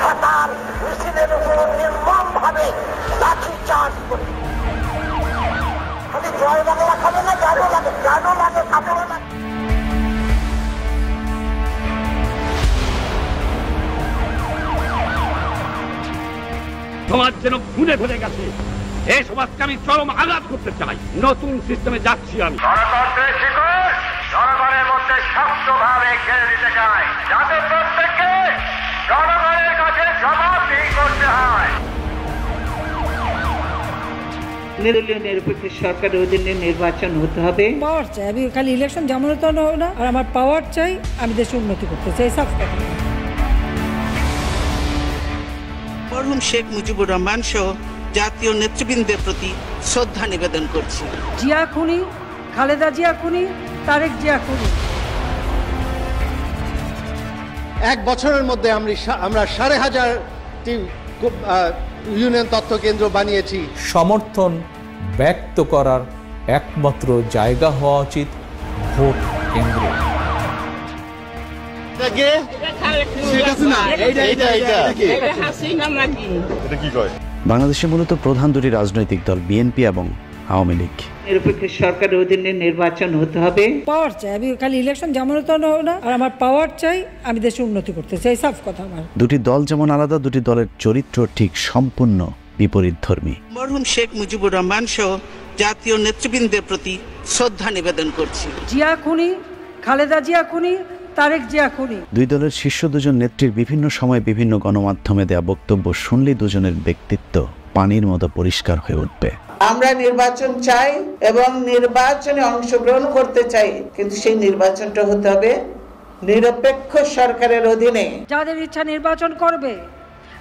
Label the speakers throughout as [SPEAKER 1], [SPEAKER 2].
[SPEAKER 1] খাতার মিছিলের উপর নির্মমভাবে লাঠিচার্জ করে। জয় বাংলা খাবে না, জানো লাগে খাবে না।
[SPEAKER 2] সমাজ যেন ভুলে ভুলে গেছে। এই সমাজকে আমি চরম আঘাত করতে চাই। নতুন সিস্টেমে যাচ্ছি আমি।
[SPEAKER 3] জনগণের মধ্যে শক্তভাবে ঘিরে দিতে চাই, যাতে প্রত্যেককে জনগণের কাছে জবাবদিহি করতে হয়।
[SPEAKER 4] নিরপেক্ষ সরকারের অধীনে নির্বাচন হতে হবে।
[SPEAKER 5] পাওয়ার চাই, আমি খালি ইলেকশন জামানত না, আর আমার পাওয়ার চাই, আমি দেশের উন্নতি করতে চাই। সাফ কথা।
[SPEAKER 4] মরহুম শেখ মুজিবুর রহমান সহ জাতীয় নেতৃবৃন্দের প্রতি শ্রদ্ধা নিবেদন করছি।
[SPEAKER 5] জিয়া খুনি, খালেদা জিয়া খুনি, তারেক জিয়া খুনি।
[SPEAKER 6] এক বছরের মধ্যে আমরা 5,500টি ইউনিয়ন তথ্য কেন্দ্র বানিয়েছি।
[SPEAKER 7] সমর্থন ব্যক্ত করার একমাত্র জায়গা হওয়া উচিত ভোট কেন্দ্র।
[SPEAKER 8] বাংলাদেশে মূলত প্রধান দুটি রাজনৈতিক দল বিএনপি এবং আওয়ামী লীগ।
[SPEAKER 4] নিরপেক্ষ সরকারের অধীনে নির্বাচন হতে হবে।
[SPEAKER 5] পাওয়ার চাই, আমি খালি ইলেকশন জামানত না, আর আমার পাওয়ার চাই, আমি দেশের উন্নতি করতে চাই। সাফ কথা আমার।
[SPEAKER 8] দুটি দল যেমন আলাদা, দুটি দলের চরিত্র ঠিক সম্পূর্ণ বিপরীতধর্মী।
[SPEAKER 4] মরহুম শেখ মুজিবুর রহমান সহ জাতীয় নেতৃবৃন্দের প্রতি শ্রদ্ধা নিবেদন করছি।
[SPEAKER 5] জিয়া খুনি, খালেদা জিয়া খুনি, তারেক জিয়া খুনি।
[SPEAKER 8] দুই দলের শীর্ষ দুজন নেত্রীর বিভিন্ন সময় বিভিন্ন গণমাধ্যমে দেয়া বক্তব্য শুনলে দুজনের ব্যক্তিত্ব পানির মতো পরিষ্কার হয়ে উঠবে।
[SPEAKER 4] আমরা নির্বাচন চাই এবং নির্বাচনে অংশগ্রহণ করতে চাই, কিন্তু সেই নির্বাচনটা হতে হবে নিরপেক্ষ সরকারের অধীনে।
[SPEAKER 5] যাদের ইচ্ছা নির্বাচন করবে,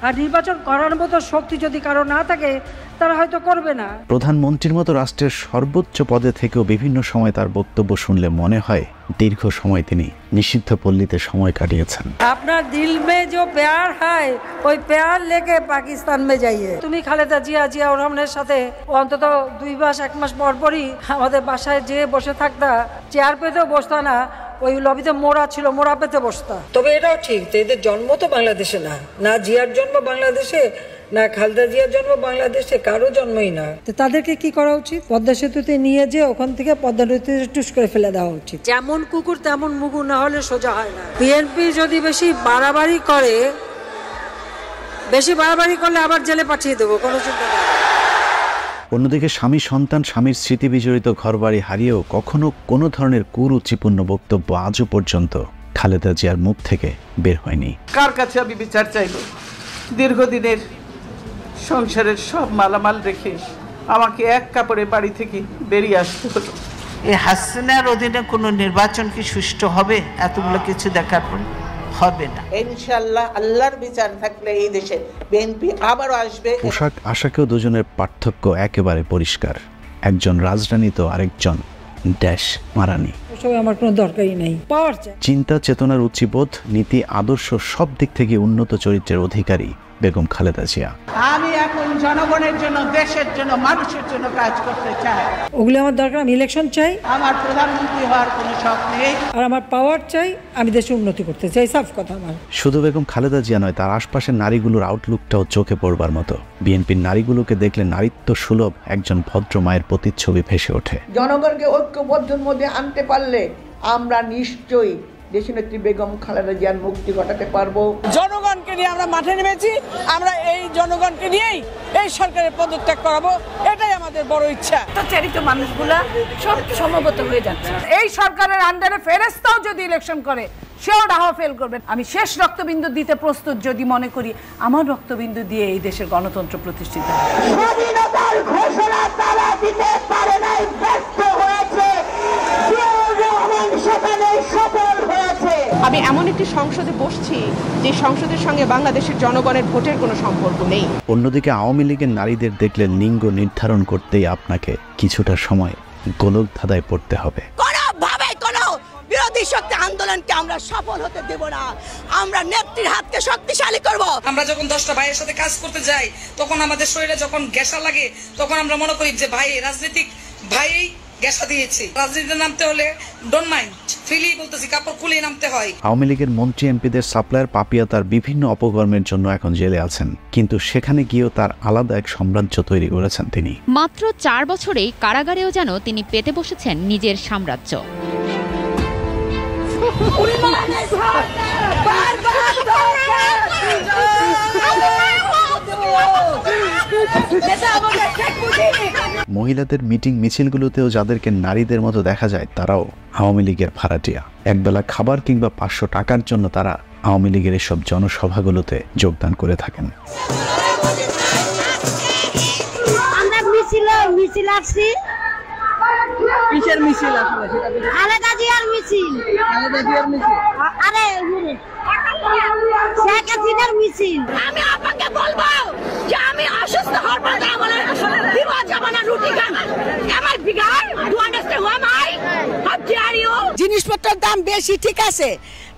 [SPEAKER 5] আর নির্বাচন করার মতো শক্তি যদি কারো না থাকে, তারা হয়তো করবে না।
[SPEAKER 8] প্রধানমন্ত্রীর মতো রাষ্ট্রের সর্বোচ্চ পদে থেকেও বিভিন্ন সময় তার বক্তব্য শুনলে মনে হয় দীর্ঘ সময় তিনি নিষিদ্ধ পল্লীতে সময় কাটিয়েছেন।
[SPEAKER 5] আপনার দিল মে जो प्यार है, ওই প্যার লেকে পাকিস্তান মে যাইয়ে। তুমি খালেদা জিয়া রহমানের সাথে অন্তত 2 মাস 1 মাস পরই আমাদের বাসায় যে বসে থাকতা, চেয়ার পেতেও বসতা না, ওই লবিতে মোড়া ছিল, মোড়া পেতে বসতা। তবে এটাও ঠিক, এদের জন্ম তো বাংলাদেশে না জিয়ার জন্ম বাংলাদেশে, না খালেদা জিয়ার জন্ম বাংলাদেশে, কারো জন্মই না। তো তাদেরকে কি করা উচিত? পদ্মা সেতুতে নিয়ে যে ওখান থেকে পদ্মা নদীতে টুস করে ফেলে দেওয়া উচিত। যেমন কুকুর তেমন মুগুর, না হলে সোজা হয় না। বিএনপি যদি বেশি বাড়াবাড়ি করলে আবার জেলে পাঠিয়ে দেবো, কোনো চিন্তা নেই।
[SPEAKER 8] অন্যদিকে স্বামী সন্তান, স্বামীর স্মৃতি বিজড়িত ঘরবাড়ি হারিয়েও কখনো কোনো ধরনের কুরুচিপূর্ণ বক্তব্য আজও পর্যন্ত খালেদা জিয়ার মুখ থেকে বের হয়নি।
[SPEAKER 4] কার কাছে আমি বিচার চাইব? দীর্ঘদিনের সংসারের সব মালামাল রেখে আমাকে এক কাপড়ে বাড়ি থেকে বেরিয়ে আসতে হলো। এই হাসিনার অধীনে কোনো নির্বাচন কি সুষ্ঠু হবে? এতগুলো কিছু দেখার পর হবে না। ইনশাআল্লাহ আল্লাহর বিচার থাকলে এই দেশে বিএনপি আবারও আসবে।
[SPEAKER 8] পোশাক আশাকেও দুজনের পার্থক্য একেবারে পরিষ্কার। একজন রাজরানী তো আরেকজন ড্যাশ মারানি।
[SPEAKER 5] আমার কোনো দরকারই নেই। পাওয়ার চাই।
[SPEAKER 8] চিন্তা, চেতনার উচ্চবোধ, নীতি, আদর্শ সব দিক থেকে উন্নত চরিত্রের অধিকারী বেগম খালেদা জিয়া।
[SPEAKER 4] আমি এখন জনগণের জন্য, দেশের জন্য, মানুষের জন্য কাজ করতে চাই।
[SPEAKER 5] ওগুলো আমার দরকার। আমি ইলেকশন চাই,
[SPEAKER 4] আমার প্রধানমন্ত্রী হওয়ার কোনো শখ নেই,
[SPEAKER 5] আর আমার পাওয়ার চাই, আমি দেশের উন্নতি করতে চাই। সাফ কথা আমার।
[SPEAKER 8] শুধু বেগম খালেদা জিয়া নয়, তার আশপাশের নারীগুলোর আউটলুকটাও চোখে পড়বার মতো। বিএনপির নারীগুলোকে দেখলে নারীত্ব সুলভ একজন ভদ্র মায়ের প্রতিচ্ছবি ভেসে ওঠে।
[SPEAKER 9] জনগণকে ঐক্যবদ্ধের মধ্যে আনতে পারলে আমরা নিশ্চয়ই দেশনেত্রী বেগম খালেদা জিয়ার মুক্তি ঘটাতে পারবো।
[SPEAKER 5] জনগণকে নিয়ে আমরা মাঠে নেমেছি, আমরা এই জনগণকে নিয়েই এই সরকারের পদত্যাগ করাবো, এটাই আমাদের বড় ইচ্ছা।
[SPEAKER 10] চারিত মানুষগুলা সব সমবেত হয়ে যাচ্ছে। এই সরকারের আন্ডারে ফেরেস্তাও যদি ইলেকশন করে, সেও ডাহা ফেল করবে। আমি শেষ রক্তবিন্দু দিতে প্রস্তুত যদি মনে করি আমার রক্তবিন্দু দিয়ে এই দেশের গণতন্ত্র প্রতিষ্ঠিত হবে।
[SPEAKER 1] স্বাধীনতার ঘোষণা তারা দিতে পারে নাই, ব্যর্থ হয়েছে।
[SPEAKER 10] আমি এমন একটি সংসদে বসছি যে সংসদের সঙ্গে বাংলাদেশের জনগণের ভোটের কোনো সম্পর্ক নেই।
[SPEAKER 8] অন্যদিকে আওয়ামী লীগের নারীদের দেখলে লিঙ্গ নির্ধারণ করতেই আপনাকে কিছুটা সময় গোলক ধাঁধায় পড়তে হবে।
[SPEAKER 10] বিরোধী শক্তি আন্দোলনকে আমরা সফল হতে দেব না। আমরা নেত্রীর হাতকে শক্তিশালী করব।
[SPEAKER 5] আমরা যখন 10টা ভাইয়ের সাথে কাজ করতে যাই, তখন আমাদের শরীরে যখন গ্যাসা লাগে, তখন আমরা মনে করি যে ভাই রাজনৈতিক ভাই
[SPEAKER 11] গ্যাসা দিয়েছি। রাজনীতিতে নামতে হলে ডোন্ট মাইন্ড, ফ্রিলি বলতেছি, কাপড় খুলে নামতে হয়।
[SPEAKER 8] আওয়ামী লীগের মন্ত্রী এমপিদের সাপ্লায়ার পাপিয়া তার বিভিন্ন অপকর্মের জন্য এখন জেলে আছেন, কিন্তু সেখানে গিয়েও তার আলাদা এক সাম্রাজ্য তৈরি করেছেন তিনি।
[SPEAKER 12] মাত্র 4 বছরেই কারাগারেও যেন তিনি পেতে বসেছেন নিজের সাম্রাজ্য।
[SPEAKER 8] মহিলাদের মিটিং মিছিলগুলোতেও যাদেরকে নারীদের মতো দেখা যায় তারাও আওয়ামী লীগের ভাড়াটিয়া। একবেলা খাবার কিংবা 500 টাকার জন্য তারা আওয়ামী লীগের এসব জনসভাগুলোতে যোগদান করে থাকেন।
[SPEAKER 13] মিছিল আসছি। কিসের মিছিল আসলে? খালেদা জিয়ার মিছিল। খালেদা জিয়ার মিছিল? আরে শেখ হাসিনার মিছিল। আমি আপনাকে বলবো যে আমি অসুস্থ হওয়ার পর আমাদের বিবাদ জামানা রুটি খান। Am I bigger? Do you understand who am I? How dare you? জিনিসপত্রের দাম বেশি ঠিক আছে,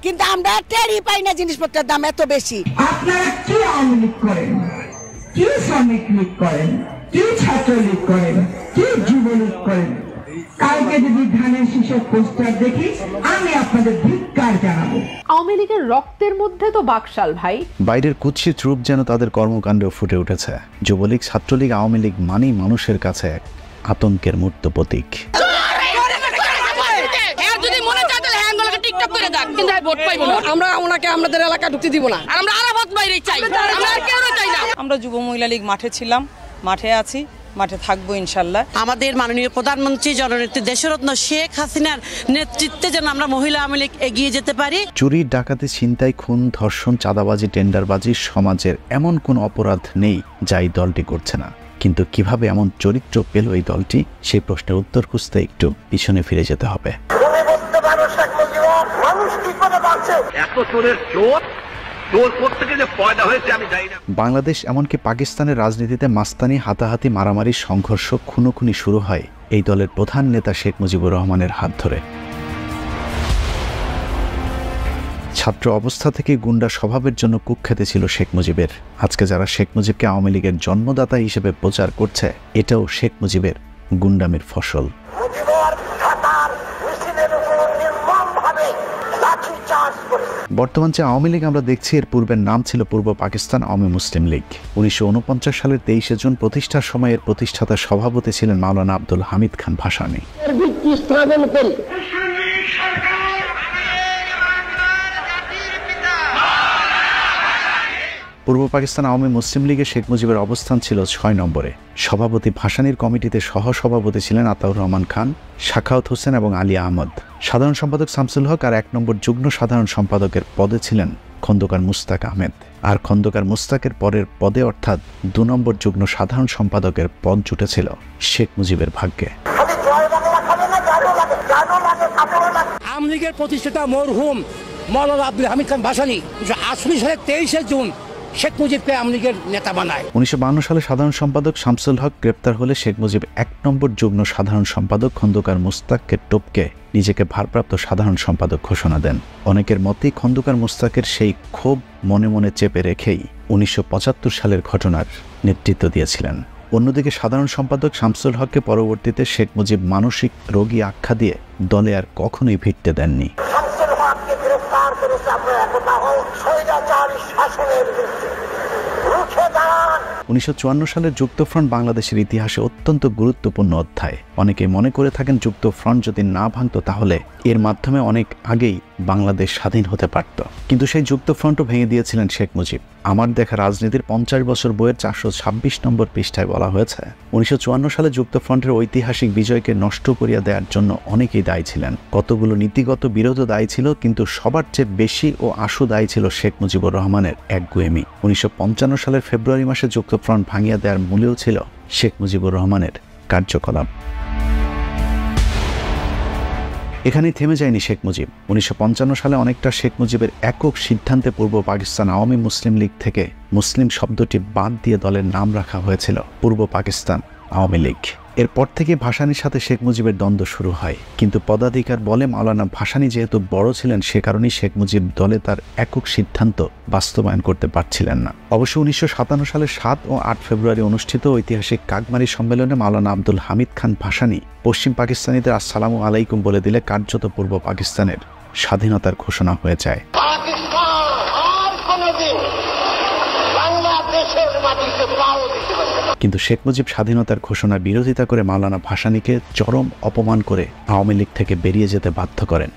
[SPEAKER 13] কিন্তু আমরা টেরই পাই না জিনিসপত্রের দাম এত বেশি।
[SPEAKER 1] আপনারা কি আওয়ামী লীগ করেন, কি শ্রমিক লীগ করেন, কি ছাত্রলীগ করেন, কি যুবলীগ করেন? কালকে যদি ধানের শীষের পোস্টার দেখি আমি আপনাদের ধিক্কার জানাবো।
[SPEAKER 14] আওয়ামী লীগের রক্তের মধ্যে তো বাকশাল ভাই।
[SPEAKER 8] বাইরের কুৎসিত রূপ যেন তাদের কর্মকাণ্ডে ফুটে উঠেছে। যুবলীগ, ছাত্রলীগ, আওয়ামী লীগ মানেই মানুষের কাছে এক আতঙ্কের মূর্ত প্রতীক।
[SPEAKER 15] আমরা যুব মহিলা লীগ মাঠে ছিলাম, মাঠে আছি, মাঠে থাকবো ইনশাল্লাহ। আমাদের মাননীয় প্রধানমন্ত্রী জননেত্রী দেশরত্ন শেখ হাসিনার নেতৃত্বে যেন আমরা মহিলা আওয়ামী লীগ এগিয়ে যেতে পারি।
[SPEAKER 8] চুরি, ডাকাতি, ছিনতাই, খুন, ধর্ষণ, চাঁদাবাজি, টেন্ডারবাজি সমাজের এমন কোন অপরাধ নেই যা এই দলটি করছে না। কিন্তু কিভাবে এমন চরিত্র পেল এই দলটি, সেই প্রশ্নের উত্তর খুঁজতে একটু পিছনে ফিরে যেতে হবে। বাংলাদেশ এমনকি পাকিস্তানের রাজনীতিতে মাস্তানি, হাতাহাতি, মারামারি, সংঘর্ষ, খুনোখুনি শুরু হয় এই দলের প্রধান নেতা শেখ মুজিবুর রহমানের হাত ধরে। ছাত্র অবস্থা থেকে গুন্ডা স্বভাবের জন্য কুখ্যাত ছিল শেখ মুজিবের। আজকে যারা শেখ মুজিবকে আওয়ামী লীগের জন্মদাতা হিসেবে প্রচার করছে, এটাও শেখ মুজিবের গুন্ডামির ফসল। বর্তমান যে আওয়ামী লীগ আমরা দেখছি, এর পূর্বের নাম ছিল পূর্ব পাকিস্তান আওয়ামী মুসলিম লীগ। 1949 সালের 23 জুন প্রতিষ্ঠার সময় এর প্রতিষ্ঠাতা সভাপতি ছিলেন মাওলানা আব্দুল হামিদ খান ভাসানী। পূর্ব পাকিস্তান আওয়ামী মুসলিম লীগে শেখ মুজিবের অবস্থান ছিল 6 নম্বরে। সভাপতি ভাসানীর কমিটিতে সহসভাপতি ছিলেন আতাউর রহমান খান, শাখাওয়াত হোসেন এবং আলী আহমদ। সাধারণ সম্পাদক শামসুল হক আর 1 নম্বর যুগ্ম সাধারণ সম্পাদকের পদে ছিলেন খন্দকার মুস্তাক আহমেদ। আর খন্দকার মুস্তাকের পরের পদে অর্থাৎ 2 নম্বর যুগ্ম সাধারণ সম্পাদকের পদ জুটেছিল শেখ মুজিবের ভাগ্যে।
[SPEAKER 16] আওয়ামী লীগের প্রতিষ্ঠাতা মরহুম মাওলানা আব্দুল হামিদ খান ভাসানী 1980 সালের 23 জুন শেখ মুজিবকে আওয়ামী লীগের নেতা বানায়। 1952 সালে সাধারণ সম্পাদক শামসুল হক গ্রেপ্তার হলে শেখ মুজিব 1 নম্বর যুগ্ম সাধারণ সম্পাদক খন্দকার মুস্তাককে টপকে নিজেকে ভারপ্রাপ্ত সাধারণ সম্পাদক ঘোষণা দেন। অনেকের মতেই খন্দকার মুস্তাকের সেই ক্ষোভ মনে মনে চেপে রেখেই 1975 সালের ঘটনার নেতৃত্ব দিয়েছিলেন। অন্যদিকে সাধারণ সম্পাদক শামসুল হককে পরবর্তীতে শেখ মুজিব মানসিক রোগী আখ্যা দিয়ে দলে আর কখনোই ভিড়তে দেননি। 1954 সালের যুক্তফ্রন্ট বাংলাদেশের ইতিহাসে অত্যন্ত গুরুত্বপূর্ণ অধ্যায়। অনেকে মনে করে থাকেন যুক্তফ্রন্ট যদি না ভাঙত তাহলে এর মাধ্যমে অনেক আগেই বাংলাদেশ স্বাধীন হতে পারত। কিন্তু সেই যুক্তফ্রন্টও ভেঙে দিয়েছিলেন শেখ মুজিব। আমার দেখা রাজনীতির 50 বছর বইয়ের 426 নম্বর পৃষ্ঠায় বলা হয়েছে, 1954 সালে যুক্তফ্রন্টের ঐতিহাসিক বিজয়কে নষ্ট করিয়া দেওয়ার জন্য অনেকেই দায়ী ছিলেন। কতগুলো নীতিগত বিরোধও দায়ী ছিল, কিন্তু সবার চেয়ে বেশি ও আশু দায়ী ছিল শেখ মুজিবুর রহমানের একগুয়েমি। 1955 সালের ফেব্রুয়ারি মাসে যুক্তফ্রন্ট ভাঙিয়ে দেওয়ার মূলেও ছিল শেখ মুজিবুর রহমানের কার্যকলাপ। এখানেই থেমে যায়নি শেখ মুজিব। 1955 সালে অনেকটা শেখ মুজিবের একক সিদ্ধান্তে পূর্ব পাকিস্তান আওয়ামী মুসলিম লীগ থেকে মুসলিম শব্দটি বাদ দিয়ে দলের নাম রাখা হয়েছিল পূর্ব পাকিস্তান আওয়ামী লীগ।
[SPEAKER 8] এরপর থেকে ভাসানীর সাথে শেখ মুজিবের দ্বন্দ্ব শুরু হয়, কিন্তু পদাধিকার বলে মাওলানা ভাসানী যেহেতু বড় ছিলেন সে কারণেই শেখ মুজিব দলে তার একক সিদ্ধান্ত বাস্তবায়ন করতে পারছিলেন না। অবশ্য 1957 সালের 7 ও 8 ফেব্রুয়ারি অনুষ্ঠিত ঐতিহাসিক কাকমারি সম্মেলনে মাওলানা আব্দুল হামিদ খান ভাসানী পশ্চিম পাকিস্তানিদের আসসালামু আলাইকুম বলে দিলে কার্যত পূর্ব পাকিস্তানের স্বাধীনতার ঘোষণা হয়ে যায়। কিন্তু শেখ মুজিব স্বাধীনতার ঘোষণার বিরোধিতা করে মাওলানা ভাসানীকে চরম অপমান করে আওয়ামী লীগ থেকে বেরিয়ে যেতে বাধ্য করেন।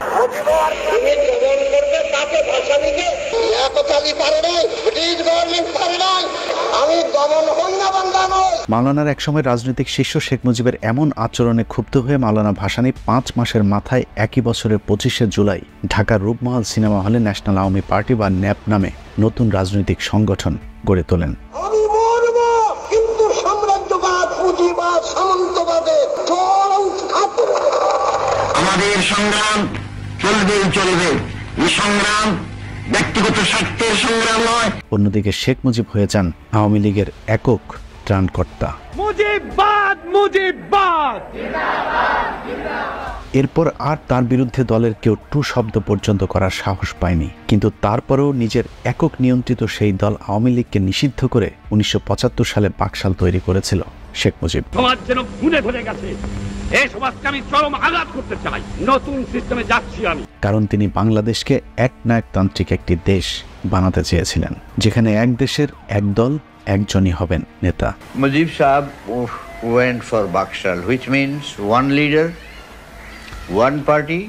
[SPEAKER 8] মাওলানার একসময় রাজনৈতিক শিষ্য শেখ মুজিবের এমন আচরণে ক্ষুব্ধ হয়ে মাওলানা ভাসানী 5 মাসের মাথায় একই বছরের 25শে জুলাই ঢাকার রূপমহল সিনেমা হলে ন্যাশনাল আওয়ামী পার্টি বা ন্যাপ নামে নতুন রাজনৈতিক সংগঠন গড়ে তোলেন।
[SPEAKER 17] আমাদের সংগ্রাম চলবে, এই সংগ্রাম ব্যক্তিগত স্বার্থের সংগ্রাম নয়।
[SPEAKER 8] অন্যদিকে শেখ মুজিব হয়ে যান আওয়ামী লীগের একক ত্রাণকর্তা। এরপর আর তার বিরুদ্ধে দলের কেউ টু শব্দ পর্যন্ত করার সাহস পায়নি, কিন্তু তারপরেও নিজের একক নিয়ন্ত্রিত সেই দল আওয়ামী লীগকে নিষিদ্ধ করে 1975 সালে বাকশাল তৈরি করেছিল শেখ মুজিব।
[SPEAKER 2] সমাজ যেন খুনে ধরে গেছে, এই সমাজকে আমি চরম আঘাত করতে চাই, নতুন সিস্টেমে যাচ্ছি আমি।
[SPEAKER 8] কারণ তিনি বাংলাদেশকে একনায়কতান্ত্রিক একটি দেশ বানাতে চেয়েছিলেন, যেখানে এক দেশের এক দল একজনই হবেন নেতা।
[SPEAKER 18] মুজিব সাহেব went for Bakshal, which means one leader, one party,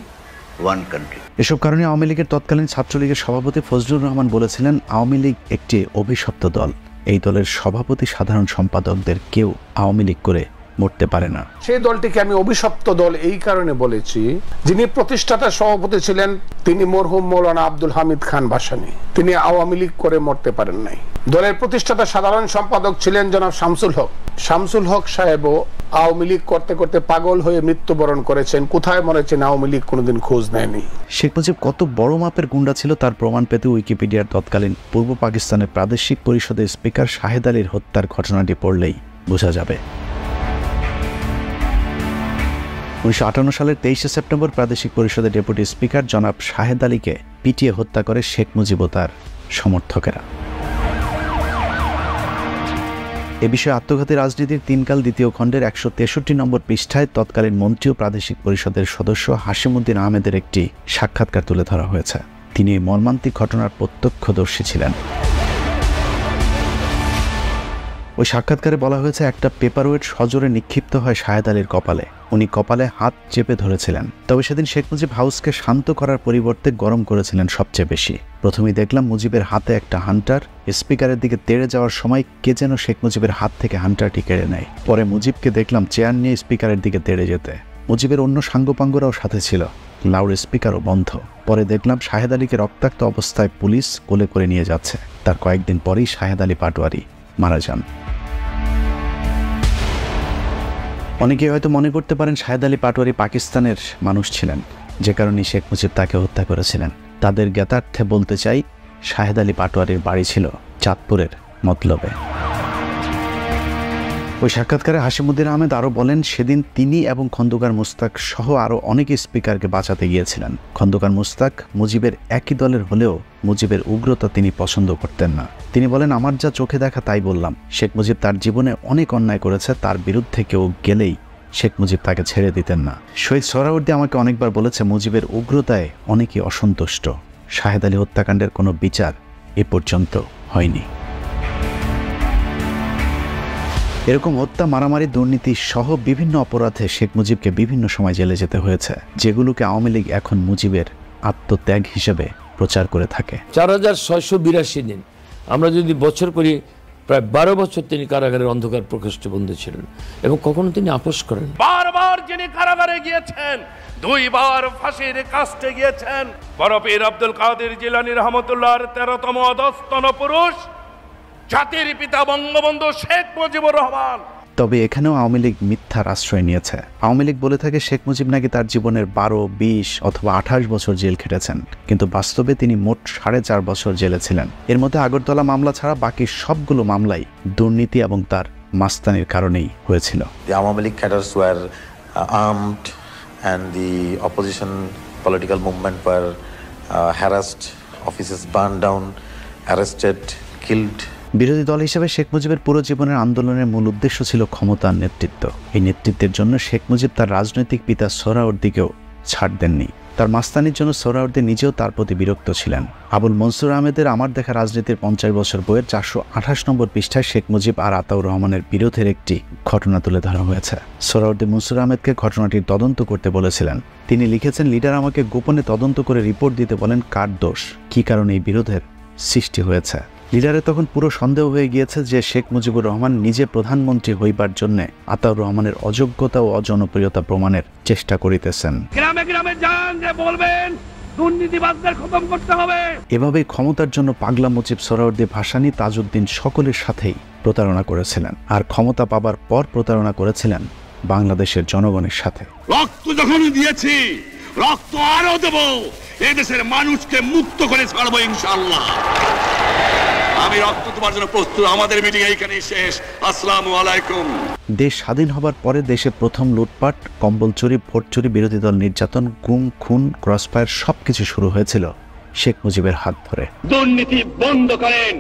[SPEAKER 18] one country.
[SPEAKER 8] এসব কারণে আওয়ামী লীগের তৎকালীন ছাত্রলীগের সভাপতি ফজলুর রহমান বলেছিলেন, আওয়ামী লীগ একটি অভিশপ্ত দল, এই দলের সভাপতি সাধারণ সম্পাদকদের কেউ আওয়ামী লীগ করে মরতে পারে না।
[SPEAKER 19] সেই দলটিকে আমি অভিশপ্ত দল এই কারণে বলেছি, যিনি প্রতিষ্ঠাতা সভাপতি ছিলেন তিনি মরহুম মৌলানা আব্দুল হামিদ খান ভাসানী, তিনি আওয়ামী লীগ করে মরতে পারেন নাই। দলের প্রতিষ্ঠাতা সাধারণ সম্পাদক ছিলেন জনাব শামসুল হক। শামসুল হক সাহেবও আওয়ামী লীগ করতে করতে পাগল হয়ে মৃত্যুবরণ করেছেন। কোথায় মরেছেন আওয়ামী লীগ কোনোদিন খোঁজ নেয়নি।
[SPEAKER 8] শেখ মুজিব কত বড় মাপের গুন্ডা ছিল তার প্রমাণ পেতে উইকিপিডিয়ার তৎকালীন পূর্ব পাকিস্তানের প্রাদেশিক পরিষদের স্পিকার শাহেদ আলীর হত্যার ঘটনাটি পড়লেই বোঝা যাবে। 1958 সালের 23শে সেপ্টেম্বর প্রাদেশিক পরিষদের ডেপুটি স্পিকার জনাব শাহেদ আলীকে পিটিয়ে হত্যা করে শেখ মুজিব ও তার সমর্থকেরা। এ বিষয়ে আত্মঘাতী রাজনীতির 3 কাল দ্বিতীয় খণ্ডের 163 নম্বর পৃষ্ঠায় তৎকালীন মন্ত্রী ও প্রাদেশিক পরিষদের সদস্য হাশিমউদ্দিন আহমেদের একটি সাক্ষাৎকার তুলে ধরা হয়েছে। তিনি এই মর্মান্তিক ঘটনার প্রত্যক্ষদর্শী ছিলেন। ওই সাক্ষাৎকারে বলা হয়েছে, একটা পেপারওয়েট সজোরে নিক্ষিপ্ত হয় শাহেদ আলীর কপালে। উনি কপালে হাত চেপে ধরেছিলেন। তবে সেদিন শেখ মুজিব হাউসকে শান্ত করার পরিবর্তে গরম করেছিলেন সবচেয়ে বেশি। প্রথমেই দেখলাম মুজিবের হাতে একটা হান্টার, স্পিকারের দিকে তেড়ে যাওয়ার সময় কে যেন শেখ মুজিবের হাত থেকে হান্টারটি কেড়ে নেয়। পরে মুজিবকে দেখলাম চেয়ার নিয়ে স্পিকারের দিকে তেড়ে যেতে। মুজিবের অন্য সাঙ্গপাঙ্গরাও সাথে ছিল, লাউড স্পিকারও বন্ধ। পরে দেখলাম শাহেদ আলীকে রক্তাক্ত অবস্থায় পুলিশ কোলে করে নিয়ে যাচ্ছে। তার কয়েকদিন পরেই শাহেদ আলী পাটোয়ারি মারা যান। অনেকে হয়তো মনে করতে পারেন শাহেদ আলী পাটোয়ারি পাকিস্তানের মানুষ ছিলেন, যে কারণে শেখ মুজিব তাকে হত্যা করেছিলেন। তাদের জ্ঞাতার্থে বলতে চাই, শাহেদ আলী পাটোয়ারির বাড়ি ছিল চাঁদপুরের মতলবে। ওই সাক্ষাৎকারে হাশিমউদ্দিন আহমেদ আরও বলেন, সেদিন তিনি এবং খন্দকার মুস্তাক সহ আরও অনেকে স্পিকারকে বাঁচাতে গিয়েছিলেন। খন্দকার মুস্তাক মুজিবের একই দলের হলেও মুজিবের উগ্রতা তিনি পছন্দ করতেন না। তিনি বলেন, আমার যা চোখে দেখা তাই বললাম। শেখ মুজিব তার জীবনে অনেক অন্যায় করেছে, তার বিরুদ্ধে কেউ গেলেই শেখ মুজিব তাকে ছেড়ে দিতেন না। শহীদ সোহরাওয়ার্দী আমাকে অনেকবার বলেছে, মুজিবের উগ্রতায় অনেকেই অসন্তুষ্ট। শাহেদ আলী হত্যাকাণ্ডের কোনো বিচার এ পর্যন্ত হয়নি। এরকম হত্যা, মারামারি, দুর্নীতি সহ বিভিন্ন অপরাধে শেখ মুজিবকে বিভিন্ন সময় জেলে যেতে হয়েছে, যেগুলোকে আওয়ামী লীগ এখন মুজিবের আত্মত্যাগ হিসেবে প্রচার করে থাকে।
[SPEAKER 20] 4682 দিন, আমরা যদি বছর করি, প্রায় 12 বছর তিনি কারাগারের অন্ধকার প্রকোষ্ঠে বন্দী ছিলেন এবং কখনো তিনি আপোষ করেন।
[SPEAKER 21] বারবার যিনি কারাগারে গিয়েছেন, 2 বার ফাঁসির কাস্টে গিয়েছেন, বড় পীর আব্দুল কাদের জিলানী রহমতুল্লাহর 13তম অধস্তন পুরুষ, জাতির পিতা বঙ্গবন্ধু শেখ মুজিবুর রহমান।
[SPEAKER 8] তবে এখানেও আওয়ামী লীগ মিথ্যার আশ্রয় নিয়েছে। আওয়ামী লীগ বলে থাকে শেখ মুজিব নাকি তার জীবনের 12, 20 অথবা 28 বছর জেল খেটেছেন, কিন্তু বাস্তবে তিনি মোট 4.5 বছর জেলে ছিলেন। এর মধ্যে আগরতলা মামলা ছাড়া বাকি সবগুলো মামলাই দুর্নীতি এবং তার মাস্তানির কারণেই হয়েছিল।
[SPEAKER 3] The Awami League cadres were armed and the opposition political movement were harassed, offices burned down, arrested, killed.
[SPEAKER 8] বিরোধী দল হিসেবে শেখ মুজিবের পুরো জীবনের আন্দোলনের মূল উদ্দেশ্য ছিল ক্ষমতার নেতৃত্ব। এই নেতৃত্বের জন্য শেখ মুজিব তার রাজনৈতিক পিতা সোহরাওয়ার্দীকেও ছাড় দেননি। তার মাস্তানির জন্য সোহরাওয়ার্দী নিজেও তার প্রতি বিরক্ত ছিলেন। আবুল মনসুর আহমেদের আমার দেখা রাজনীতির 50 বছর বইয়ের 428 নম্বর পৃষ্ঠায় শেখ মুজিব আর আতাউর রহমানের বিরোধের একটি ঘটনা তুলে ধরা হয়েছে। সোহরাওয়ার্দী মনসুর আহমেদকে ঘটনাটির তদন্ত করতে বলেছিলেন। তিনি লিখেছেন, লিডার আমাকে গোপনে তদন্ত করে রিপোর্ট দিতে বলেন কার দোষ, কী কারণে এই বিরোধের সৃষ্টি হয়েছে। লিডারের তখন পুরো সন্দেহ হয়ে গিয়েছে যে শেখ মুজিবুর রহমান নিজে প্রধানমন্ত্রী হইবার জন্য আতাউর রহমানের অযোগ্যতা ও অজনপ্রিয়তা প্রমাণের চেষ্টা করিতেছেন।
[SPEAKER 2] গ্রামে গ্রামে যান, যে বলবেন দুর্নীতিবাজদের খতম করতে হবে।
[SPEAKER 8] এভাবেই ক্ষমতার জন্য পাগলা মুজিব, সোহরাওয়ার্দী, ভাসানী, তাজউদ্দিন সকলের সাথেই প্রতারণা করেছিলেন। আর ক্ষমতা পাবার পর প্রতারণা করেছিলেন বাংলাদেশের জনগণের সাথে।
[SPEAKER 21] রক্ত যখন দিয়েছি, রক্ত আরো দেব। এই দেশের মানুষকে মুক্ত করে ছাড়বো ইনশাআল্লাহ। আমি রক্ত তোমার জন্য প্রস্তুত। আমাদের মিটিং এইখানেই শেষ। আসসালামু আলাইকুম।
[SPEAKER 8] দেশ স্বাধীন হবার পরে দেশে প্রথম লুটপাট, কম্বল চুরি, ভোট চুরি, বিরোধী দল নির্যাতন, গুম, খুন, ক্রসফায়ার সবকিছু শুরু হয়েছিল শেখ মুজিবের হাত ধরে।
[SPEAKER 2] দুর্নীতি বন্ধ করেন,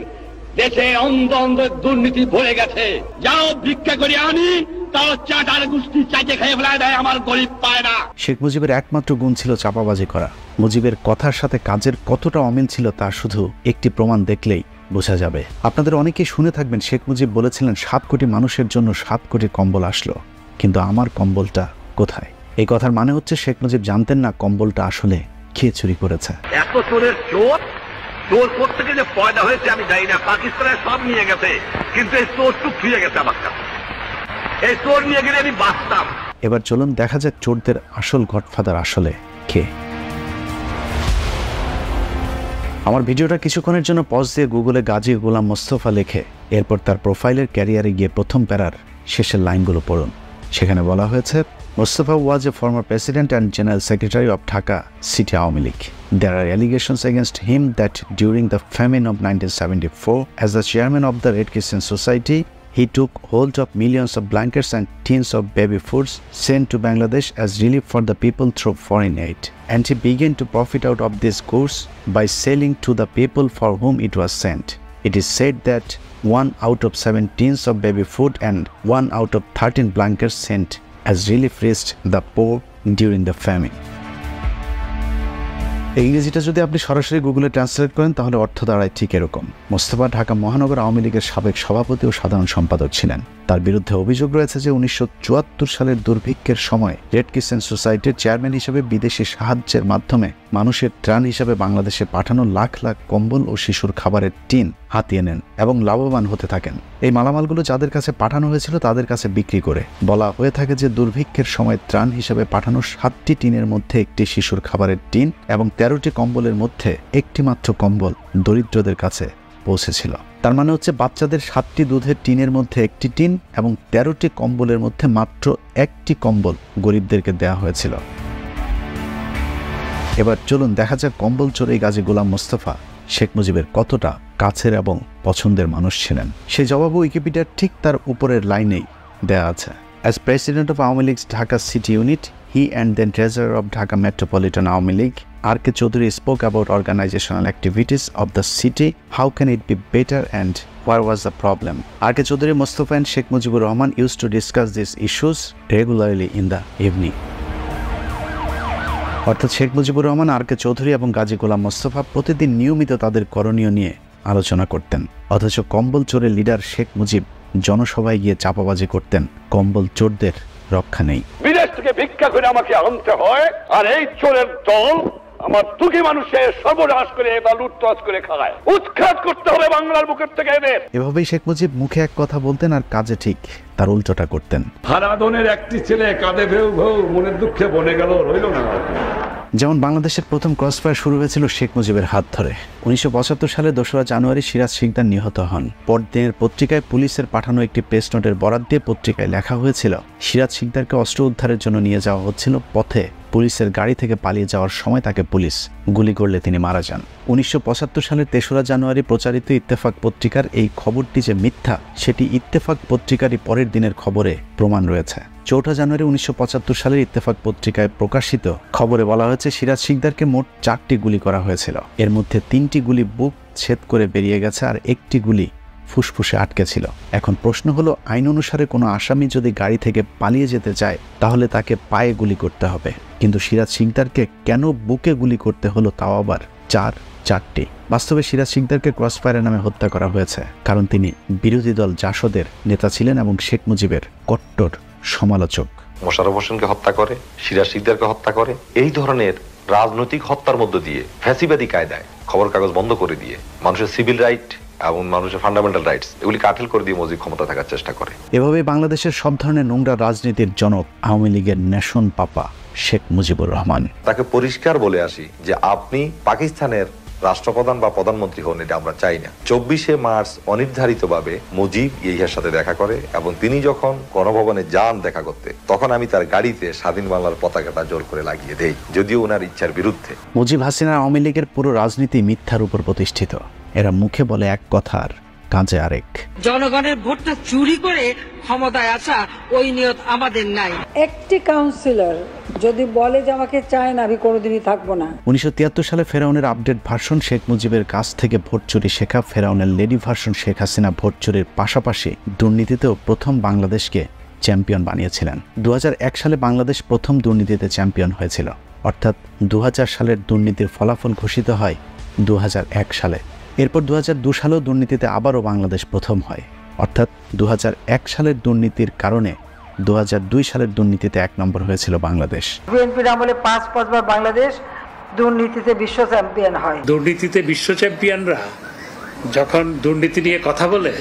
[SPEAKER 2] দেশে অন্ধ অন্ধ দুর্নীতি ভরে গেছে। যাও ভিক্ষা করে আনি, তাও চাটার গোষ্ঠী চাইতে খেয়ে ফেলায় দেয়, আমার গরিব পায় না।
[SPEAKER 8] শেখ মুজিবের একমাত্র গুণ ছিল চাপাবাজি করা। মুজিবের কথার সাথে কাজের কতটা অমিল ছিল তা শুধু একটি প্রমাণ দেখলেই বোঝা যাবে। আপনাদের অনেকেই শুনে থাকবেন শেখ মুজিব বলেছিলেন 7 কোটি মানুষের জন্য 7 কোটি কম্বল আসলো, কিন্তু আমার কম্বলটা কোথায়? এই কথার মানে হচ্ছে শেখ মুজিব জানতেন না কম্বলটা আসলে কে চুরি করেছে।
[SPEAKER 2] এত চোরের চোর, চোর কোত্থেকে যে পয়দা হয়েছে আমি জানি না। পাকিস্তানে সব নিয়ে গেছে, কিন্তু এই চোর টুক ফিরে গেছে আমার কাছে। এই চোর নিয়ে গেলে আমি বাঁচতাম।
[SPEAKER 8] এবার চলুন দেখা যাক চোরদের আসল গডফাদার আসলে কে। আমার ভিডিওটা কিছুক্ষণের জন্য পজ দিয়ে গুগলে গাজী গোলাম মোস্তফা লেখে এরপর তার প্রোফাইলের ক্যারিয়ারে গিয়ে প্রথম প্যারার শেষের লাইনগুলো পড়ুন। সেখানে বলা হয়েছে, Mustafa was a former president and general secretary of Dhaka City Awami League. There are allegations against him that during the famine of 1974, as the chairman of the Red Crescent Society, he took hold of millions of blankets and tins of baby foods sent to Bangladesh as relief for the people through foreign aid. And he began to profit out of this goods by selling to the people for whom it was sent. It is said that 1 out of 7 tins of baby food and 1 out of 13 blankets sent as relief reached the poor during the famine. ইংরেজিটা যদি আপনি সরাসরি গুগলে translate করেন তাহলে অর্থ দাঁড়ায় ঠিক এরকম। মোস্তফা ঢাকা মহানগর আওয়ামী লীগের সাবেক সভাপতি ও সাধারণ সম্পাদক ছিলেন। তার বিরুদ্ধে অভিযোগ রয়েছে যে 1974 সালের দুর্ভিক্ষের সময় রেড ক্রিসেন্ট সোসাইটির চেয়ারম্যান হিসেবে বিদেশি সাহায্যের মাধ্যমে মানুষের ত্রাণ হিসেবে বাংলাদেশে পাঠানো লাখ লাখ কম্বল ও শিশুর খাবারের টিন হাতিয়ে নেন এবং লাভবান হতে থাকেন। এই মালামালগুলো যাদের কাছে পাঠানো হয়েছিল তাদের কাছে বিক্রি করে বলা হয়ে থাকে যে দুর্ভিক্ষের সময় ত্রাণ হিসেবে পাঠানো 7টি টিনের মধ্যে একটি শিশুর খাবারের টিন এবং 13টি কম্বলের মধ্যে একটি মাত্র কম্বল দরিদ্রদের কাছে পৌঁছেছিল। তার মানে হচ্ছে বাচ্চাদের 7টি দুধের টিনের মধ্যে একটি টিন এবং 13টি কম্বলের মধ্যে মাত্র একটি কম্বল গরিবদেরকে দেওয়া হয়েছিল। এবার চলুন দেখা যাক কম্বল চোরে গাজী গোলাম মোস্তফা শেখ মুজিবের কতটা কাছের এবং পছন্দের মানুষ ছিলেন। সেই জবাব উইকিপিডিয়ার ঠিক তার উপরের লাইনেই দেয়া আছে। As president of Awami League's Dhaka City Unit, he and then treasurer of Dhaka Metropolitan Awami League, R.K. Chaudhary spoke about organizational activities of the city, how can it be better and where was the problem. R.K. Chaudhary, Mustafa and Sheikh Mujibur Rahman used to discuss these issues regularly in the evening. অর্থাৎ শেখ মুজিবুর রহমান, আর কে চৌধুরী এবং গাজী গোলাম মোস্তফা প্রতিদিন নিয়মিত তাদের করণীয় নিয়ে আলোচনা করতেন। অথচ কম্বল চোরের লিডার শেখ মুজিব জনসভায় গিয়ে চাপাবাজি করতেন, কম্বল চোরদের রক্ষা নেই।
[SPEAKER 21] বিদেশ থেকে ভিক্ষা করে আমাকে আনতে হয়, আর এই চোরের দল আমার দুঃখী মানুষের সর্বনাশ করে বা লুটতরাজ করে খায়। উৎখাত করতে হবে বাংলার বুকের থেকে এদের।
[SPEAKER 8] এভাবেই শেখ মুজিব মুখে এক কথা বলতেন আর কাজে ঠিক তার উল্টোটা করতেন।
[SPEAKER 21] হারাধনের একটি ছেলে কাঁদে ভেউ ভেউ, মনের দুঃখে বনে গেল, রইল না।
[SPEAKER 8] যেমন বাংলাদেশের প্রথম ক্রসফায়ার শুরু হয়েছিল শেখ মুজিবের হাত ধরে। 1975 সালে 2রা জানুয়ারি সিরাজ শিকদার নিহত হন। পরদিনের পত্রিকায় পুলিশের পাঠানো একটি প্রেস নোটের বরাত দিয়ে পত্রিকায় লেখা হয়েছিল, সিরাজ শিকদারকে অস্ত্র উদ্ধারের জন্য নিয়ে যাওয়া হচ্ছিল, পথে পুলিশের গাড়ি থেকে পালিয়ে যাওয়ার সময় তাকে পুলিশ গুলি করলে তিনি মারা যান। 1975 সালের 3রা জানুয়ারি প্রচারিত ইত্তেফাক পত্রিকার এই খবরটি যে মিথ্যা, সেটি ইত্তেফাক পত্রিকারই পরের দিনের খবরে প্রমাণ রয়েছে। 4 জানুয়ারি 1975 সালের ইত্তেফাক পত্রিকায় প্রকাশিত খবরে বলা হয়েছে সিরাজ শিকদারকে মোট 4টি গুলি করা হয়েছিল। এর মধ্যে 3টি গুলি বুক ছেদ করে বেরিয়ে গেছে আর একটি গুলি ফুসফুসে আটকে ছিল। এখন প্রশ্ন হলো, আইন অনুসারে কোনো আসামি যদি গাড়ি থেকে পালিয়ে যেতে চায় তাহলে তাকে পায়ে গুলি করতে হবে, কিন্তু সিরাজ শিকদারকে কেন বুকে গুলি করতে হলো, তাও আবার 4টি? বাস্তবে সিরাজ শিকদারকে ক্রসফায়ারের নামে হত্যা করা হয়েছে কারণ তিনি বিরোধী দল জাসদের নেতা ছিলেন এবং শেখ মুজিবের কট্টর সমালোচক।
[SPEAKER 6] মোশাররফ হোসেনকে হত্যা করে, সিরাজ শিকদারকে হত্যা করে, এই ধরনের রাজনৈতিক হত্যার মধ্য দিয়ে ফ্যাসিবাদী কায়দায় খবর কাগজ বন্ধ করে দিয়ে মানুষের সিভিল রাইট এবং মানুষের ফান্ডামেন্টাল রাইটস এগুলি কাঠিল করে দিয়ে মুজিব ক্ষমতা থাকার চেষ্টা করে।
[SPEAKER 8] এভাবে বাংলাদেশের সব ধরনের নোংরা রাজনীতির জনক আওয়ামী লীগের নেশন পাপা শেখ মুজিবুর রহমান।
[SPEAKER 6] তাকে পরিষ্কার বলে আসি যে আপনি পাকিস্তানের রাষ্ট্রপ্রধান বা প্রধানমন্ত্রী হন, এটা আমরা চাই না। 24শে মার্চ অনির্ধারিতভাবে মুজিব ইহিয়ার সাথে দেখা করে এবং তিনি যখন গণভবনে যান দেখা করতে, তখন আমি তার গাড়িতে স্বাধীন বাংলার পতাকাটা জোর করে লাগিয়ে দেই, যদিও ওনার ইচ্ছার বিরুদ্ধে।
[SPEAKER 8] মুজিব হাসিনার আওয়ামী লীগের পুরো রাজনীতি মিথ্যার উপর প্রতিষ্ঠিত। এরা মুখে বলে এক কথা আর কাজে আরেক।
[SPEAKER 22] জনগণের ভোটটা চুরি করে ক্ষমতায় আসা ওই নিয়ত আমাদের নাই।
[SPEAKER 5] একটি কাউন্সিলর যদি বলে যে আমাকে চায় না, আমি কোনোদিনই থাকবো না।
[SPEAKER 8] 1973 সালে ফেরাউনের আপডেট ভার্সন শেখ মুজিবের কাছ থেকে ভোট চুরি শেখা, ফেরাউনের lady version Sheikh Hasina vote চুরির পাশাপাশি দুর্নীতিতেও প্রথম বাংলাদেশকে চ্যাম্পিয়ন বানিয়েছিলেন। 2001 সালে বাংলাদেশ প্রথম দুর্নীতিতে চ্যাম্পিয়ন হয়েছিল, অর্থাৎ 2000 সালের দুর্নীতির ফলাফল ঘোষিত হয় 2001 সালে। এরপর 2002 সালেও দুর্নীতিতে আবারও বাংলাদেশ প্রথম হয়, অর্থাৎ 2001 সালের দুর্নীতির কারণে 2002 সালের দুর্নীতিতে 1 নম্বর হয়েছিল বাংলাদেশ।
[SPEAKER 5] বিএনপির আমলে 5-5 বার বাংলাদেশ দুর্নীতিতে বিশ্ব চ্যাম্পিয়ন হয়।
[SPEAKER 23] দুর্নীতিতে বিশ্ব চ্যাম্পিয়নরা যখন দুর্নীতি নিয়ে কথা বলে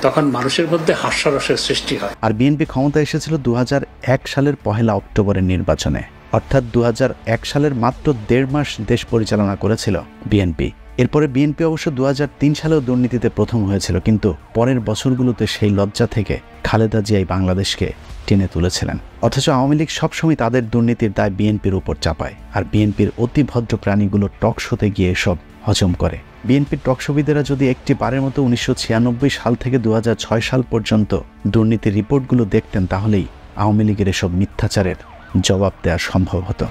[SPEAKER 23] তখন মানুষের মধ্যে হাস্যরসের সৃষ্টি হয়।
[SPEAKER 8] আর বিএনপি ক্ষমতায় এসেছিল 2001 সালের 1 অক্টোবরের নির্বাচনে, অর্থাৎ 2001 সালের মাত্র 1.5 মাস দেশ পরিচালনা করেছিল বিএনপি। এরপরে বিএনপি অবশ্য 2003 সালেও দুর্নীতিতে প্রথম হয়েছিল, কিন্তু পরের বছরগুলোতে সেই লজ্জা থেকে খালেদা জিয়াই বাংলাদেশকে টেনে তুলেছিলেন। অথচ আওয়ামী লীগ সবসময় তাদের দুর্নীতির দায় বিএনপির উপর চাপায়, আর বিএনপির অতি ভদ্র প্রাণীগুলো টক শোতে গিয়ে এসব হজম করে। বিএনপির টকশোবিদেরা যদি একটি বারের মতো 1996 সাল থেকে 2006 সাল পর্যন্ত দুর্নীতির রিপোর্টগুলো দেখতেন, তাহলেই আওয়ামী লীগের এসব মিথ্যাচারের জবাব দেওয়া সম্ভব হতো।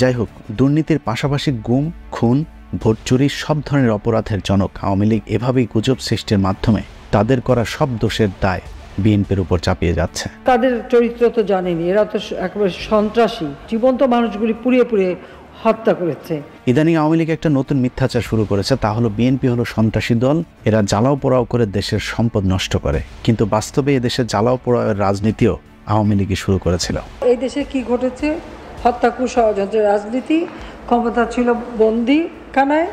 [SPEAKER 8] যাই হোক, দুর্নীতির পাশাপাশি গুম, খুন, ভোট চুরি সব ধরনের অপরাধের জনক আওয়ামী লীগ এভাবেই গুজব সৃষ্টির মাধ্যমে তাদের করা সব দোষের দায় বিএনপির উপর চাপিয়ে যাচ্ছে।
[SPEAKER 5] তাদের চরিত্র তো জানেনি, এরা তো একেবারে সন্ত্রাসী, জীবন্ত মানুষগুলি পুড়িয়ে পুড়িয়ে হত্যা করেছে।
[SPEAKER 8] ইদানিং আওয়ামী লীগ একটা নতুন মিথ্যাচার শুরু করেছে, তা হলো বিএনপি হলো সন্ত্রাসী দল, এরা জ্বালাও পোড়াও করে দেশের সম্পদ নষ্ট করে। কিন্তু বাস্তবে এদেশে জ্বালাও পোড়াওয়ের রাজনীতিও আওয়ামী লীগই শুরু করেছিল।
[SPEAKER 5] এই দেশে কি ঘটেছে? হত্যা, ষড়যন্ত্রের রাজনীতি, ক্ষমতা ছিল বন্দিখানায়,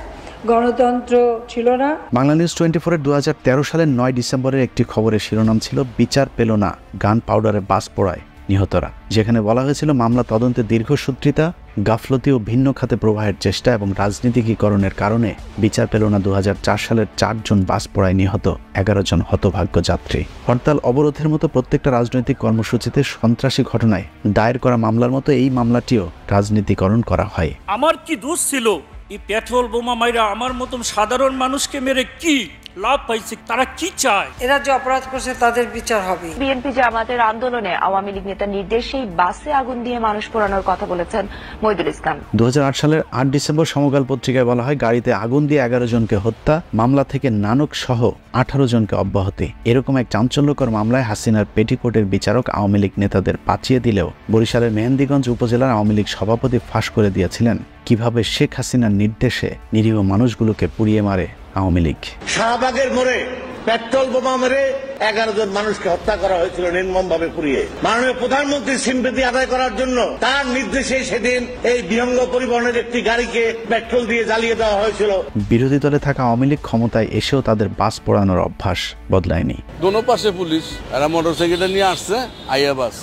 [SPEAKER 5] গণতন্ত্র ছিল না।
[SPEAKER 8] বাংলা নিউজ 24-এর 2013 সালের 9 ডিসেম্বরের একটি খবরের শিরোনাম ছিল বিচার পেল না, গান পাউডারে বাস পোড়ায় নিহতরা, যেখানে বলা হয়েছিল মামলা তদন্তে দীর্ঘসূত্রিতা, গাফলতি ও ভিন্ন খাতে প্রবাহের চেষ্টা এবং রাজনীতিকীকরণের কারণে বিচার পেল না 2004 সালের 4 জন বাস পোড়ায় নিহত 11 জন হতভাগ্য যাত্রী। হরতাল, অবরোধের মতো প্রত্যেকটা রাজনৈতিক কর্মসূচিতে সন্ত্রাসী ঘটনায় দায়ের করা মামলার মতো এই মামলাটিও রাজনীতিকরণ করা হয়।
[SPEAKER 24] আমার কি দোষ ছিল? এই পেট্রোল বোমা মাইরা আমার মতন সাধারণ মানুষকে মেরে কি লাভ পাইছে? তারা কি চায়?
[SPEAKER 5] এরা যে অপরাধ করছে তাদের বিচার হবে।
[SPEAKER 25] বিএনপি জামাতের আন্দোলনে আওয়ামী লীগ নেতার নির্দেশেই বাসে আগুন দিয়ে মানুষ পোড়ানোর কথা বলেছেন মহিদুল ইসলাম।
[SPEAKER 8] 2008 সালের 8 ডিসেম্বর সমকাল পত্রিকায় বলা হয় গাড়িতে আগুন দিয়ে 11 জনকে হত্যা, মামলা থেকে নানক সহ 18 জনকে অব্যাহতি। এরকম এক চাঞ্চল্যকর মামলায় হাসিনার পেটিকোটের বিচারক আওয়ামী লীগ নেতাদের পাঠিয়ে দিলেও বরিশালের মেহেন্দিগঞ্জ উপজেলার আওয়ামী লীগ সভাপতি ফাঁস করে দিয়েছিলেন কিভাবে শেখ হাসিনার নির্দেশে নিরীহ মানুষগুলোকে পুড়িয়ে মারে আওয়ামী লীগ।
[SPEAKER 26] শাহবাগের মোড়ে পেট্রোল বোমা মেরে 11 জন মানুষকে হত্যা করা হয়েছিল নির্মমভাবে পুড়িয়ে। মাননীয় প্রধানমন্ত্রীর সিম্পেথি আদায় করার জন্য তার নির্দেশে সেদিন এই বিহঙ্গ পরিবহনের একটি গাড়িকে পেট্রোল দিয়ে জ্বালিয়ে দেওয়া হয়েছিল।
[SPEAKER 8] বিরোধী দলে থাকা আওয়ামী লীগ ক্ষমতায় এসেও তাদের বাস পোড়ানোর অভ্যাস বদলায়নি।
[SPEAKER 27] দোনো পাশে পুলিশ, এরা মোটরসাইকেল নিয়ে আসছে, আইয়া বাস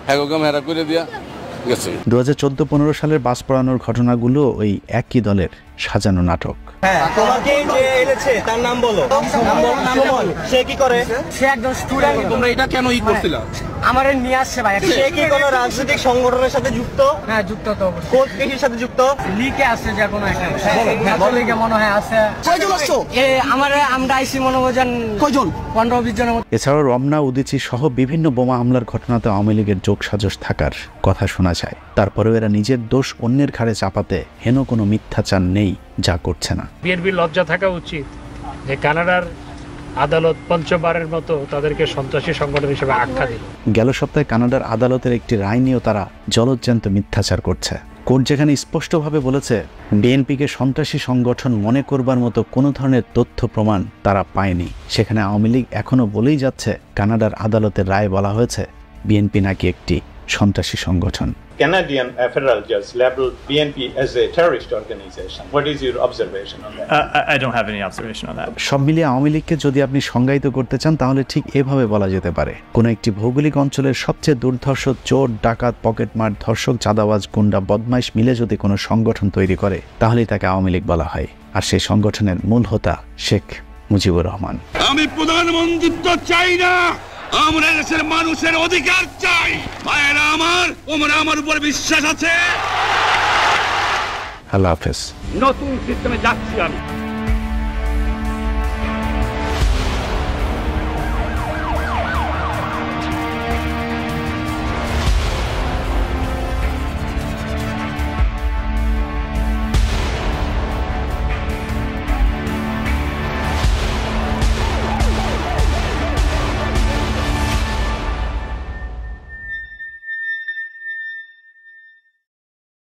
[SPEAKER 27] হ্যাগোকাম হেরা করে দিয়া
[SPEAKER 4] গেছে।
[SPEAKER 8] 2014-15 সালের বাস পোড়ানোর ঘটনাগুলো ওই একই দলের সাজানো নাটক।
[SPEAKER 7] তোমাকে যে এনেছে তার নাম বলো। সে কি করে? সে একজন স্টুডেন্ট।
[SPEAKER 4] তোমরা এটা কেন করছিলা?
[SPEAKER 7] আমারে নিয়ে আসছে ভাই। সে কি কোনো রাজনৈতিক সংগঠনের সাথে যুক্ত? হ্যাঁ যুক্ত তো। কোন কেসের সাথে যুক্ত? লিকে আছে যে কোনো একটা। বলো লিকে মনে হয় আছে। কয়জন আসছো? আমরা আইসি মনোবজন কয়জন? 15-20 জনের মতো।
[SPEAKER 8] এছাড়াও রমনা, উদীচী সহ বিভিন্ন বোমা হামলার ঘটনাতে আওয়ামী লীগের যোগসাজশ থাকার কথা শোনা যায়। তারপরেও এরা নিজের দোষ অন্যের ঘাড়ে চাপাতে হেন কোনো মিথ্যাচার নেই যা করছে না।
[SPEAKER 23] বিএনপির লজ্জা থাকা উচিত যে কানাডার আদালত পঞ্চমবারের মতো তাদেরকে সন্ত্রাসী সংগঠন হিসেবে আখ্যা দিল।
[SPEAKER 8] গেল সপ্তাহে কানাডার আদালতের একটি রায় নিয়েও তারা জলজ্যান্ত মিথ্যাচার করছে। কোর্ট যেখানে স্পষ্টভাবে বলেছে বিএনপিকে সন্ত্রাসী সংগঠন মনে করবার মতো কোনো ধরনের তথ্য প্রমাণ তারা পায়নি, সেখানে আওয়ামী লীগ এখনও বলেই যাচ্ছে কানাডার আদালতের রায় বলা হয়েছে বিএনপি নাকি একটি সন্ত্রাসী সংগঠন।
[SPEAKER 9] Canadian federal judge labeled BNP as a terrorist organization. What is your observation on that?
[SPEAKER 10] I don't have any observation on that.
[SPEAKER 8] সব মিলিয়ে আওয়ামী লীগকে যদি আপনি সংজ্ঞায়িত করতে চান তাহলে ঠিক এভাবে বলা যেতে পারে, কোনো একটি ভৌগোলিক অঞ্চলের সবচেয়ে দুর্ধর্ষ চোর, ডাকাত, পকেটমার, ধর্ষক, চাঁদাবাজ, গুন্ডা, বদমাইশ মিলে যদি কোনো সংগঠন তৈরি করে তাহলেই তাকে আওয়ামী লীগ বলা হয়। আর সেই সংগঠনের মূল হোতা শেখ মুজিবুর রহমান।
[SPEAKER 2] আমি প্রধানমন্ত্রিত্ব চাই না, আমরা দেশের মানুষের অধিকার চাই। ভাইয়েরা আমার উপর বিশ্বাস আছে।
[SPEAKER 8] আল্লাহ হাফেজ।
[SPEAKER 2] নতুন সিস্টেমে যাচ্ছি আমি।